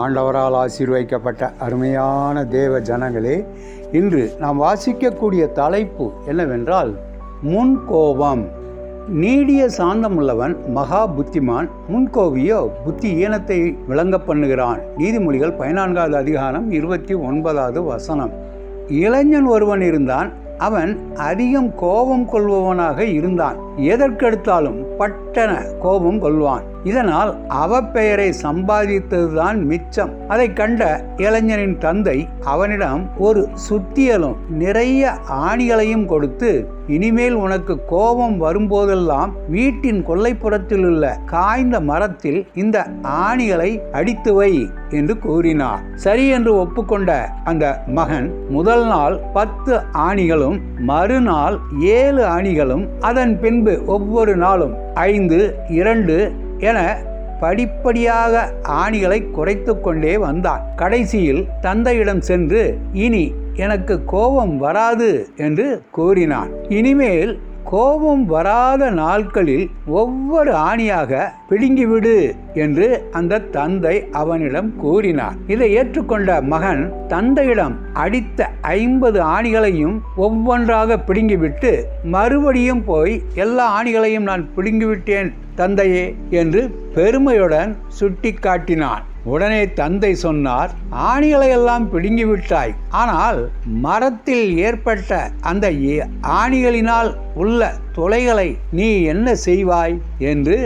ஆண்டவரால் ஆசீர்வதிக்கப்பட்ட அருமையான தேவ ஜனங்களே, இன்று நாம் வாசிக்கக்கூடிய தலைப்பு என்னவென்றால் முன்கோபம். நீடிய சாந்தமுள்ளவன் மகா புத்திமான், முன்கோபியோ புத்தி ஈனத்தை விளங்க பண்ணுகிறான். நீதிமொழிகள் 14வது அதிகாரம் 29வது வசனம். இளைஞன் ஒருவன் இருந்தான். அவன் அதிகம் கோபம் கொள்பவனாக இருந்தான். எதற்கெடுத்தாலும் பட்டன கோபம் கொள்வான். இதனால் அவப்பெயரை சம்பாதித்ததுதான் மிச்சம். அதை கண்ட இளைஞனின் தந்தை அவனிடம் ஒரு சுத்தியலும் நிறைய ஆணிகளையும் கொடுத்து, இனிமேல் உனக்கு கோபம் வரும்போதெல்லாம் வீட்டின் கொல்லைப்புறத்தில் உள்ள காய்ந்த மரத்தில் இந்த ஆணிகளை அடித்து வை என்று கூறினார். சரி என்று ஒப்புக்கொண்ட அந்த மகன் முதல் நாள் 10 ஆணிகளும், மறுநாள் 7 ஆணிகளும், அதன் பின்பு ஒவ்வொரு நாளும் 5, 2 என படிப்படியாக ஆணிகளை குறைத்து கொண்டே வந்தான். கடைசியில் தந்தையிடம் சென்று, இனி எனக்கு கோபம் வராது என்று கூறினான். இனிமேல் கோபம் வராத நாட்களில் ஒவ்வொரு ஆணியாக பிடுங்கிவிடு என்று அந்த தந்தை அவனிடம் கூறினார். இதை ஏற்றுக்கொண்ட மகன் தந்தையிடம் அடித்த 50 ஆணிகளையும் ஒவ்வொன்றாக பிடுங்கிவிட்டு, மறுபடியும் போய் எல்லா ஆணிகளையும் நான் பிடுங்கிவிட்டேன் தந்தையே என்று பெருமையுடன் சுட்டி காட்டினான். உடனே தந்தை சொன்னார், ஆணிகளை எல்லாம் பிடுங்கிவிட்டாய், ஆனால் மரத்தில் ஏற்பட்ட அந்த ஆணிகளினால் உள்ள துளைகளை நீ என்ன செய்வாய் என்று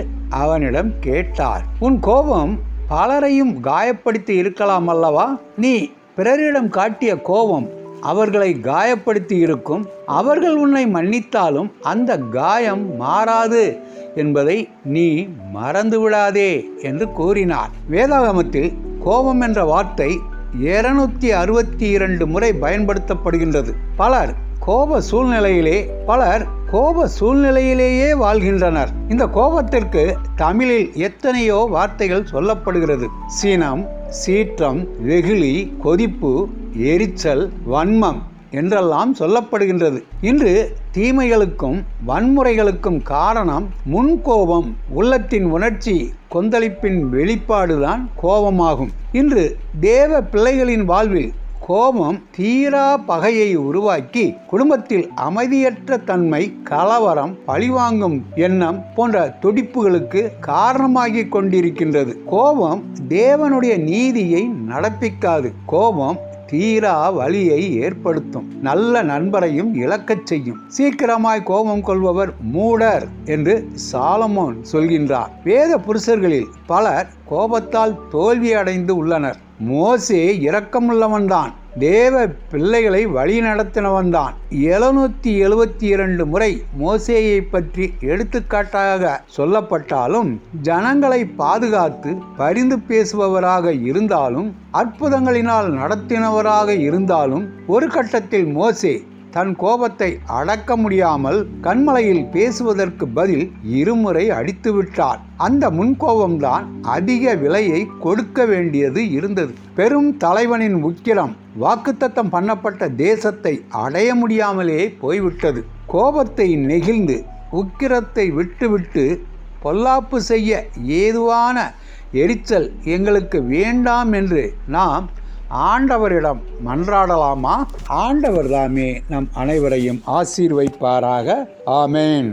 அவனிடம் கேட்டார். உன் கோபம் பலரையும் காயப்படுத்தி இருக்கலாம் அல்லவா? நீ பிறரிடம் காட்டிய கோபம் அவர்களை காயப்படுத்தி இருக்கும். அவர்கள் உன்னை மன்னித்தாலும் அந்த காயம் மாறாது என்பதை நீ மறந்துவிடாதே என்று கூறினார். வேதாகமத்தில் கோபம் என்ற வார்த்தை 262 முறை பயன்படுத்தப்படுகின்றது. பலர் கோப சூழ்நிலையிலேயே வாழ்கின்றனர். இந்த கோபத்திற்கு தமிழில் எத்தனையோ வார்த்தைகள் சொல்லப்படுகிறது. சீனம், சீற்றம், வெகுளி, கொதிப்பு, எரிச்சல், வன்மம் என்றெல்லாம் சொல்லப்படுகின்றது. இன்று தீமைகளுக்கும் வன்முறைகளுக்கும் காரணம் முன்கோபம். உள்ளத்தின் உணர்ச்சி கொந்தளிப்பின் வெளிப்பாடுதான் கோபமாகும். இன்று தேவ பிள்ளைகளின் வாழ்வில் கோபம் தீரா பகையை உருவாக்கி குடும்பத்தில் அமைதியற்ற தன்மை, கலவரம், பழிவாங்கும் எண்ணம் போன்ற துடிப்புகளுக்கு காரணமாகி கொண்டிருக்கின்றது. கோபம் தேவனுடைய நீதியை நடப்பிக்காது. கோபம் தீரா வலியை ஏற்படுத்தும். நல்ல நண்பரையும் இழக்கச் செய்யும். சீக்கிரமாய் கோபம் கொள்பவர் மூடர் என்று சாலமோன் சொல்கின்றார். வேத புருஷர்களில் பலர் கோபத்தால் தோல்வி அடைந்து உள்ளனர். மோசே இரக்கமுள்ளவன்தான். தேவ பிள்ளைகளை வழி நடத்தினவன்தான். 772 முறை மோசேயை பற்றி எடுத்துக்காட்டாக சொல்லப்பட்டாலும், ஜனங்களை பாதுகாத்து பரிந்து பேசுபவராக இருந்தாலும், அற்புதங்களினால் நடத்தினவராக இருந்தாலும், ஒரு கட்டத்தில் மோசே தன் கோபத்தை அடக்க முடியாமல் கன்மலையில் பேசுவதற்கு பதில் 2 முறை அடித்து விட்டார். அந்த முன்கோபம்தான் அதிக விலையை கொடுக்க வேண்டியது இருந்தது. பெரும் தலைவனின் உக்கிரம் வாக்குத்தத்தம் பண்ணப்பட்ட தேசத்தை அடைய முடியாமலே போய்விட்டது. கோபத்தை நெகிழ்ந்து உக்கிரத்தை விட்டுவிட்டு பொல்லாப்பு செய்ய ஏதுவான எரிச்சல் எங்களுக்கு வேண்டாம் என்று நாம் ஆண்டவரிடம் மன்றாடலாமா? ஆண்டவர் தாமே நம் அனைவரையும் ஆசீர்வதிப்பாராக. ஆமேன்.